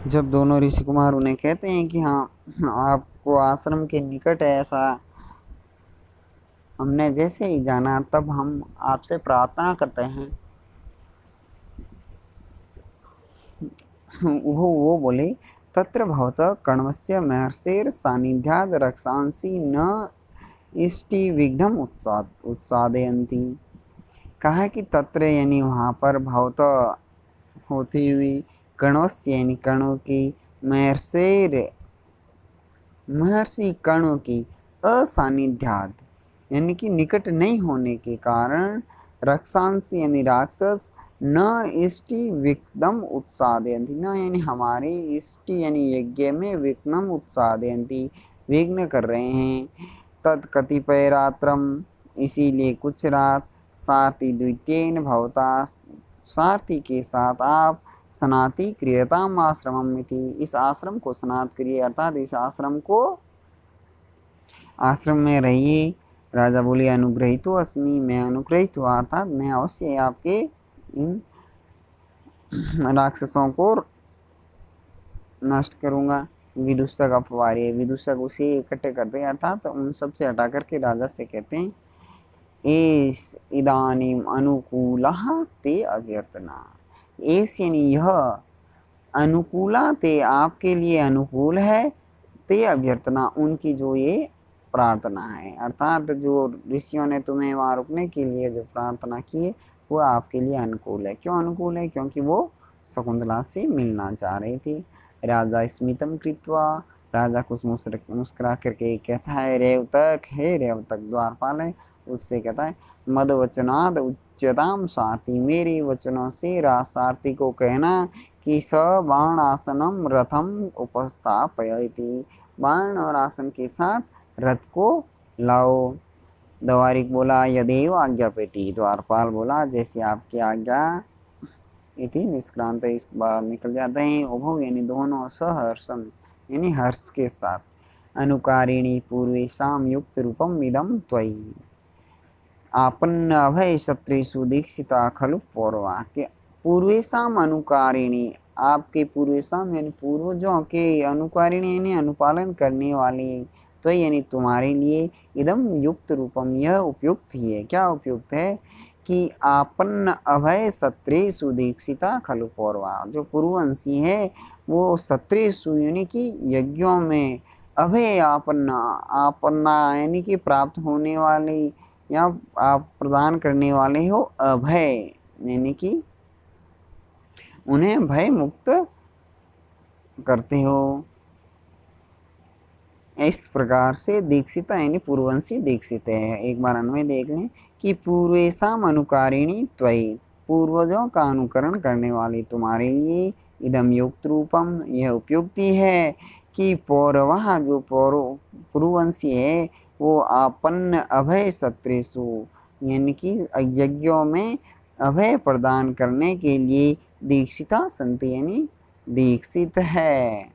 जब दोनों ऋषि कुमार उन्हें कहते हैं कि हाँ, आपको आश्रम के निकट है ऐसा हमने जैसे ही जाना, तब हम आपसे प्रार्थना करते हैं। वो बोले, तत्र भवतः कर्णस्य महर्षेर सानिध्याद रक्षांसी न इष्टि विघ्नम उत्सादयन्ति। कहा कि तत्र यानी वहाँ पर भवतः होती हुई, कणवस्य यानी कणों की, महर्षेर महर्षि कर्णों की, असानिध्यात यानी कि निकट नहीं होने के कारण, रक्षांश यानी राक्षस, न इष्टि विघ्नम उत्सादयन्ति, न यानी हमारे इष्टि यानी यज्ञ में विघ्नम उत्सादयन्ति विघ्न कर रहे हैं। तत् कतिपय रात्रम इसीलिए कुछ रात, सारथी द्वितीयेन भवता सारथी के साथ आप सनाति क्रियताम आश्रमम इति, इस आश्रम को सनात करिए, अर्थात इस आश्रम को, आश्रम में रहिए। राजा बोले, अनुग्रहितो अस्मि, मैं अनुग्रहित हुआ, अर्थात मैं अवश्य आपके इन राक्षसों को नष्ट करूंगा। विदूषक अपवार्य, विदूषक उसे इकट्ठे करते हैं, अर्थात उन सबसे हटा करके राजा से कहते हैं, एस इदानीम अनुकूलः ते अभ्यर्थना। एस यानी यह, अनुकूला ते आपके लिए अनुकूल है, ते अभ्यर्थना उनकी जो ये प्रार्थना है, अर्थात जो ऋषियों ने तुम्हें वहाँ रुकने के लिए जो प्रार्थना की है वो आपके लिए अनुकूल है। क्यों अनुकूल है? क्योंकि वो शकुंतला से मिलना चाह रही थी। राजा स्मितम कृत्वा, राजा कुछ मुस्कुरा करके कहता है, रेवतक, हे रेवतक द्वारपाल है, उससे कहता है, मद वचनाद उच्यताम सारथी, मेरे वचनों से सारथी को कहना कि स बाण आसनम रथम उपस्थापयति, बाण और आसन के साथ रथ को लाओ। द्वारिक बोला, यदेव आज्ञा पेटी, द्वारपाल बोला, जैसे आपकी आज्ञा। इति निष्क्रांत, इस बार निकल जाते हैं। उभौ यानी दोनों, सहर्षम यानी हर्ष के साथ, अनुकारिणी पूर्वेशाम युक्त रूपम इदम त्वयि, आपन्न अभय शत्रुषु दीक्षिता खलु पौरवा, के पूर्वेशाम अनुकारिणी, आपके पूर्वेशाम यानी पूर्वजों के, अनुकारिणी यानी अनुपालन करने वाली, तो यानी तुम्हारे लिए, इदम युक्त रूपम यह उपयुक्त ही है। क्या उपयुक्त है? कि आपन्न अभय सत्रेषु दीक्षिता खलु पौरवा, जो पूर्ववंशी है वो सत्रेषु यानी कि यज्ञों में, अभय आपन्ना, आपन्ना यानी कि प्राप्त होने वाली या आप प्रदान करने वाले हो, अभय यानी कि उन्हें भय मुक्त करते हो। इस प्रकार से दीक्षिता यानी पूर्ववंशी दीक्षित है। एक बार अन्वय देख लें कि पूर्वेशाम अनुकारिणी त्वयि, पूर्वजों का अनुकरण करने वाली तुम्हारे लिए, इदम युक्त रूपम यह उपयुक्ति है कि पौरवः जो पूर्ववंशी है वो आपन्न अभय सत्रेषु यानी कि यज्ञों में अभय प्रदान करने के लिए दीक्षिता संति यानी दीक्षित है।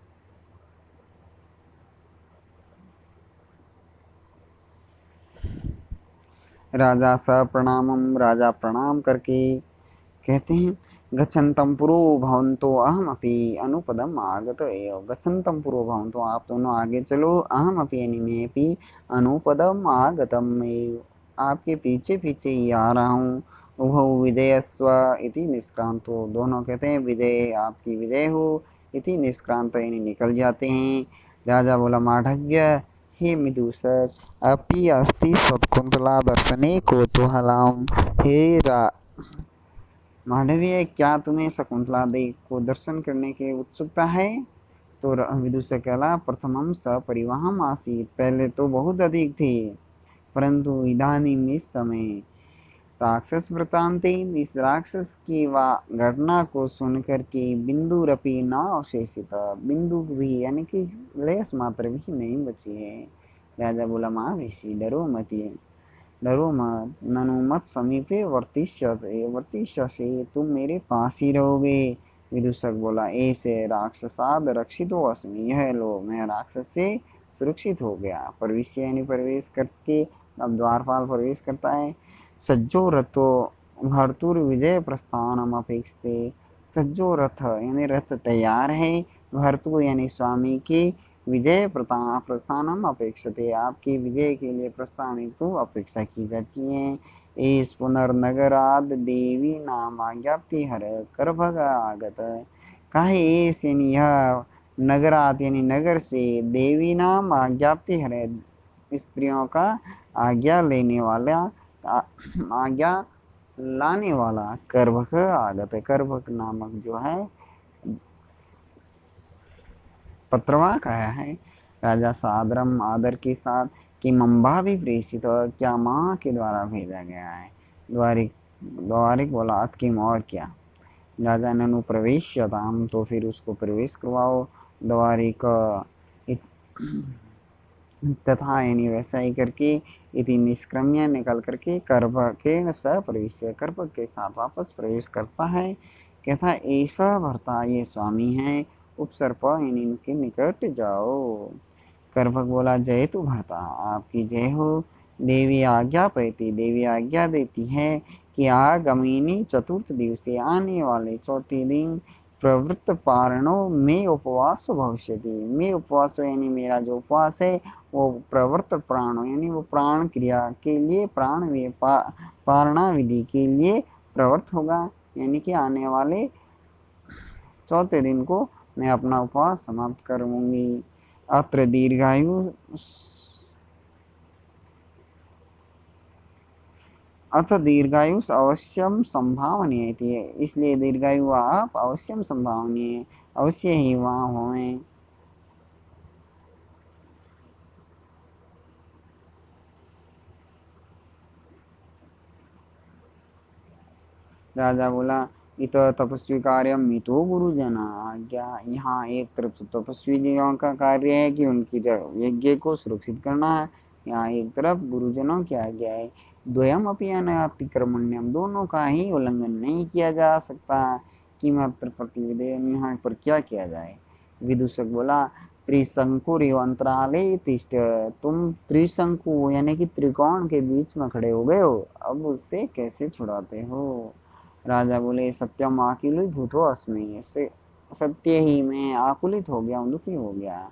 राजा स प्रणामम, राजा प्रणाम करके कहते हैं, गच्छन्तं पुरो भवन्तो अहमपि अनुपदम आगत एव, गच्छन्तं पुरो भवन्तो, आप दोनों आगे चलो, अहमपि यानी मैं भी, अनुपदम आगतम एव, आपके पीछे पीछे ही आ रहा हूँ। उभौ विजयस्व इति निष्क्रांतो, दोनों कहते हैं, विजय आपकी विजय हो, इति निष्क्रांत यानी निकल जाते हैं। राजा बोला, माढ़व्य, हे विदूषक, अपि अस्ति शकुंतला दर्शने कौतूहलम, हे मांडवीय, क्या तुम्हें शकुंतला देवी को दर्शन करने की उत्सुकता है? तो विदूषक कहला, प्रथमम सपरिवाहम आसीत, पहले तो बहुत अधिक थे, परंतु इदानीम इस समय, राक्षस वृतांते, इस राक्षस की घटना को सुनकर के, बिंदुरपि न अवशेषित, बिंदु भी यानी कि लेस मात्र भी नहीं बची है। राजा बोला, माँ ऋषि डरो मत, डरो मत, ननु मत समीपे वर्तिष्यसे, तुम मेरे पास ही रहोगे। विदूषक बोला, ऐसे राक्षसाद रक्षितो अस्मि, यह लो मैं राक्षस से सुरक्षित हो गया। प्रवेश यानी प्रवेश करके, अब द्वारपाल प्रवेश करता है। सज्जो रथो भर्तुर विजय प्रस्थानम अपेक्षते, सज्जो रथ यानी रथ तैयार है, भर्तु यानी स्वामी की विजय प्रस्थानम अपेक्षते, आपकी विजय के लिए प्रस्थान तो अपेक्षा की जाती है। इस पुनर्नगराद देवी नाम आज्ञप्ति हर कर भग आगत, काहे इस यानी यह नगरात यानी नगर से, देवी नाम आज्ञप्ति हर स्त्रियों का आज्ञा लेने वाला, आज्ञा लाने वाला करभक आगत है। करभक नामक जो है पत्रवाक आया है। राजा सादरम आदर के साथ कि मम्बा भी प्रेषित, और क्या माँ के द्वारा भेजा गया है। द्वारिक द्वारिक बोला अतकिम और क्या। राजा ननु प्रवेश्यताम, तो फिर उसको प्रवेश करवाओ। द्वारिक तथा यानी वैसा ही करके, इति निष्क्रम्य निकल करके कर्भ के स प्रवेश, कर्भ के साथ वापस प्रवेश करता है। कहता ऐसा भरता ये स्वामी है, उपसर्प यानी इनके निकट जाओ। कर्भक बोला जय तु भरता, आपकी जय हो। देवी आज्ञा प्रति, देवी आज्ञा देती है कि आगमिनी चतुर्थ दिवसे, आने वाले चौथे दिन, प्रवृत्त पारणो में उपवास भविष्यति, में उपवास यानी मेरा जो उपवास है वो प्रवृत्त प्राणो यानी वो प्राण क्रिया के लिए, प्राण पारणा विधि के लिए प्रवृत्त होगा, यानी कि आने वाले चौथे दिन को मैं अपना उपवास समाप्त करूंगी। अत्र दीर्घायु अथ दीर्घायु अवश्यम संभावनीय थी, इसलिए दीर्घायु आप अवश्यम संभावनीय, अवश्य ही वहाँ होए। राजा बोला इत तपस्वी कार्य मितो गुरुजन आज्ञा, यहाँ एक तरफ तो तपस्वी जीवों का कार्य है कि उनकी यज्ञ को सुरक्षित करना है, यहाँ एक तरफ गुरुजनों की आज्ञा है। द्वयम अपि अनतिक्रमण्यम, दोनों का ही उल्लंघन नहीं किया जा सकता। किमत्र प्रतिविधेयम, यहाँ पर क्या किया जाए। विदूषक बोला त्रिशंकुर अंतराले तिष्ठ, तुम त्रिशंकु यानी कि त्रिकोण के बीच में खड़े हो गए हो, अब उससे कैसे छुड़ाते हो। राजा बोले सत्यम आकुलित भूतो अस्मि, इससे सत्य ही मैं आकुलित हो गया हूँ, दुखी हो गया।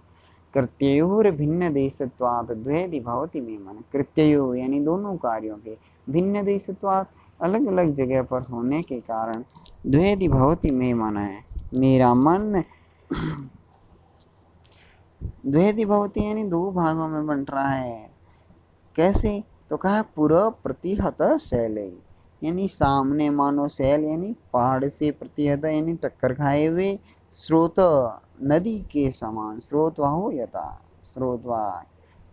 कृत्योर भिन्न देशत्वात् द्वैधि भवति मे मन, कृत्यो यानी दोनों कार्यों के, भिन्न देशत्वात् अलग अलग जगह पर होने के कारण, द्वैधि भवति मे मन है मेरा मन, द्वैधि भवति यानी दो भागों में बंट रहा है। कैसे, तो कहा पूर्व प्रतिहत शैल, यानी सामने मानो शैल यानी पहाड़ से प्रतिहत यानी टक्कर खाए हुए, स्रोत नदी के समान, स्रोतवा हो यथा, स्रोतवा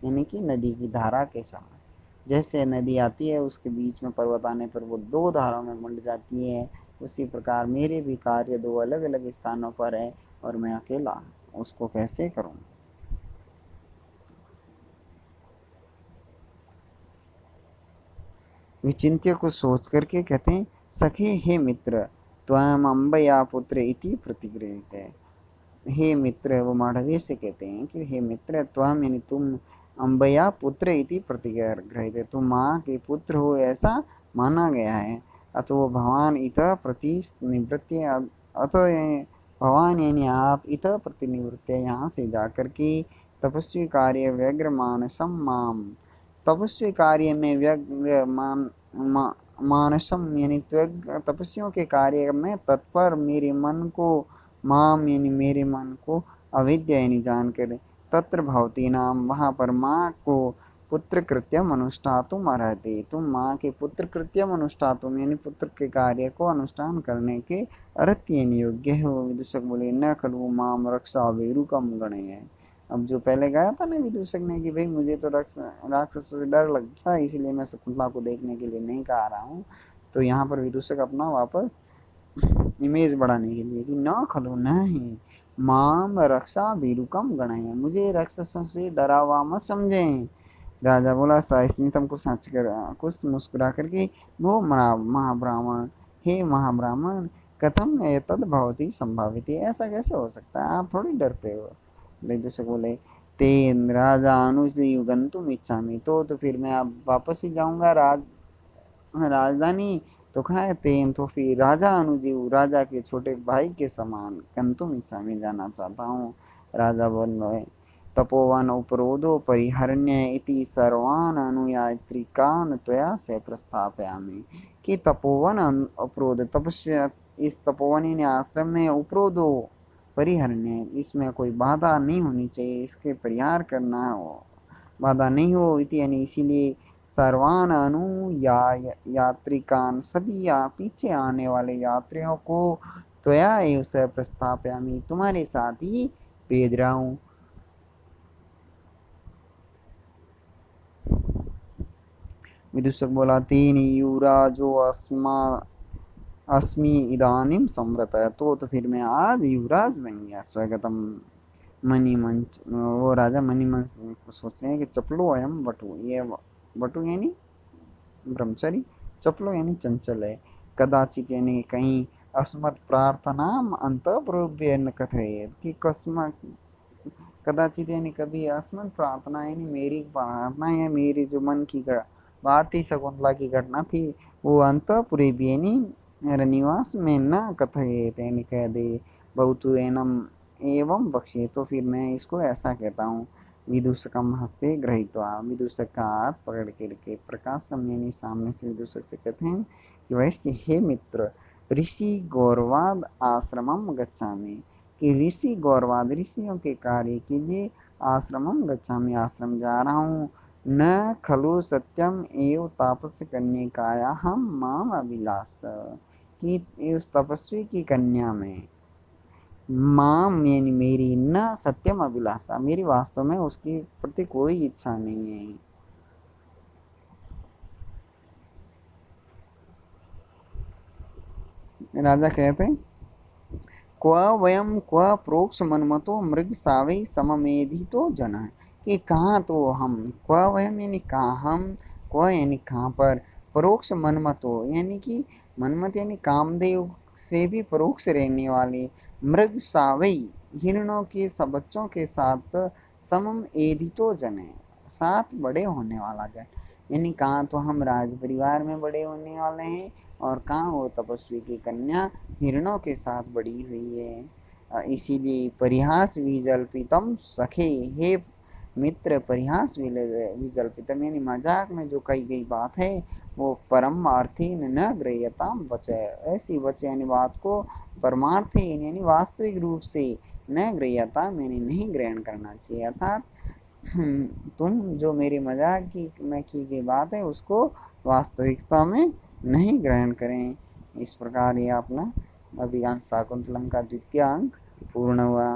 यानी कि नदी की धारा के समान। जैसे नदी आती है उसके बीच में पर्वत आने पर वो दो धाराओं में बंट जाती है, उसी प्रकार मेरे भी कार्य दो अलग अलग स्थानों पर है और मैं अकेला उसको कैसे करूं। विचिंत्य को सोच करके कहते हैं सखे हे मित्र, त्वम अम्बया पुत्र इति प्रतिगृहित है। हे मित्र, वो मांडव्य से कहते हैं कि हे मित्र, त्वम यानी तुम, अम्बया पुत्र इति प्रतिगृहित है, तुम माँ के पुत्र हो ऐसा माना गया है। अतो भवान इत प्रति निवृत्ति, अतो भवान यानी आप इत प्रतिनिवृत्त, यहाँ से जाकर के तपस्वी कार्य व्यग्र मानसम माम, तपस्वी कार्य में व्यग्र मानसम यानी तपस्वियों के कार्य में तत्पर मेरे मन को, माम यानी मेरे मन को, अविद्या यानी जानकर, तत्र भवती नाम वहाँ पर माँ को, पुत्र कृत्यम अनुष्ठातुम अर्हति, तुम माँ के पुत्र कृत्यम अनुष्ठातुम यानी पुत्र के कार्य को अनुष्ठान करने के अर्हति यानी योग्य हो। विदूषक बोले न खलु माम रक्षा वेरुकम गणय, अब जो पहले गया था ना विदूषक ने कि भाई मुझे तो राक्षस से डर लगता है इसलिए मैं शकुंतला को देखने के लिए नहीं कहा रहा हूँ, तो यहाँ पर विदूषक अपना वापस इमेज बढ़ाने के लिए कि न खलो नहीं माम रक्षा बीरुकम गणय, मुझे राक्षसों से डरा हुआ मत समझें। राजा बोला स्मितम को सच कर कुछ मुस्कुरा करके, वो महाब्राह्मण, हे महाब्राह्मण, कथम तद भवती संभावित, ऐसा कैसे हो सकता है, आप थोड़ी डरते हो। विदूषक बोले तेन राजा अनुज युगंतुम इच्छामि, तो फिर मैं अब वापस ही जाऊंगा राजधानी तो कहाँ तेन तो फिर राजा अनुजीव राजा के छोटे भाई के समान कंतुम इच्छा में जाना चाहता हूँ। राजा बोल रहे तपोवन उपरोधो परिहरण्य इति सर्वान् अनुयात्रिकान् त्वया से प्रस्थापयामि कि तपोवन उपरोध तपस्या इस तपोवन यानी आश्रम में उपरोधो परिहरण्य इसमें कोई बाधा नहीं होनी चाहिए, इसके परिहार करना हो बाधा नहीं हो इति यानी इसीलिए सर्वान यात्रिकान सभी पीछे आने वाले यात्रियों को त्वया एव स प्रस्थापयामि तुम्हारे साथ ही भेज रहा हूँ। विदूषक बोला तीन युवराजो अस्मि इदानीम सम्रत तो फिर मैं आज युवराज बन गया। स्वगतम मणिमंच वो राजा मणिमंच सोच रहे हैं कि चपलो अयम बटु ये बटु यानी ब्रह्मचारी चपलो यानी चंचल है। कदाचित यानी कहीं अस्मत् प्रार्थना अंत प्रभ्य न कथयेत कि कदाचित यानी कभी अस्मत् प्रार्थना यानी मेरी प्रार्थना या मेरी जो मन की बात थी शकुंतला की घटना थी वो अंतपुरे यानी निवास में न कथयेत यानी कह दे बहुत एनम एवं बख्शे तो फिर मैं इसको ऐसा कहता हूँ। विदूषकम हस्ते गृहीत्वा विदूषक का हाथ पकड़ करके प्रकाशम यानी सामने से विदूषक से कहते हैं कि वैसे हे मित्र ऋषि गौरवाद आश्रमम गच्छामि कि ऋषि गौरवाद ऋषियों के कार्य के लिए आश्रमम गच्छामि आश्रम जा रहा हूँ। न खलु सत्यम एव तापस कन्या हम माम अभिलाष कि उस तपस्वी की कन्या में माम यानी मेरी न सत्यम अभिलाषा मेरी वास्तव में उसके प्रति कोई इच्छा नहीं है। राजा कहते हैं क्व वयम क्व प्रोक्ष मनमतो मृग सावै सममेधितो जन कि कहाँ तो हम क्व वयम यानी कहाँ हम क्व यानी कहाँ पर परोक्ष मनमतो यानी कि मनमत यानी कामदेव से भी परोक्ष रहने वाले मृग सावई हिरणों के सब बच्चों के साथ समम एधितो जन है साथ बड़े होने वाला जन यानी कहाँ तो हम राज परिवार में बड़े होने वाले हैं और कहाँ वो तपस्वी की कन्या हिरणों के साथ बड़ी हुई है। इसीलिए परिहास विजल्पितम सखे हे मित्र परिहास विजल्पितम यानी मजाक में जो कही गई बात है वो परम अर्थी न गृह्यताम बचे ऐसी बचे यानी बात को परमार्थी यानी वास्तविक रूप से न गृह्यता यानी नहीं ग्रहण करना चाहिए अर्थात तुम जो मेरे मजाक की में की गई बात है उसको वास्तविकता में नहीं ग्रहण करें। इस प्रकार ये अपना अभियान शाकुंतलम का द्वितीय अंक पूर्ण हुआ।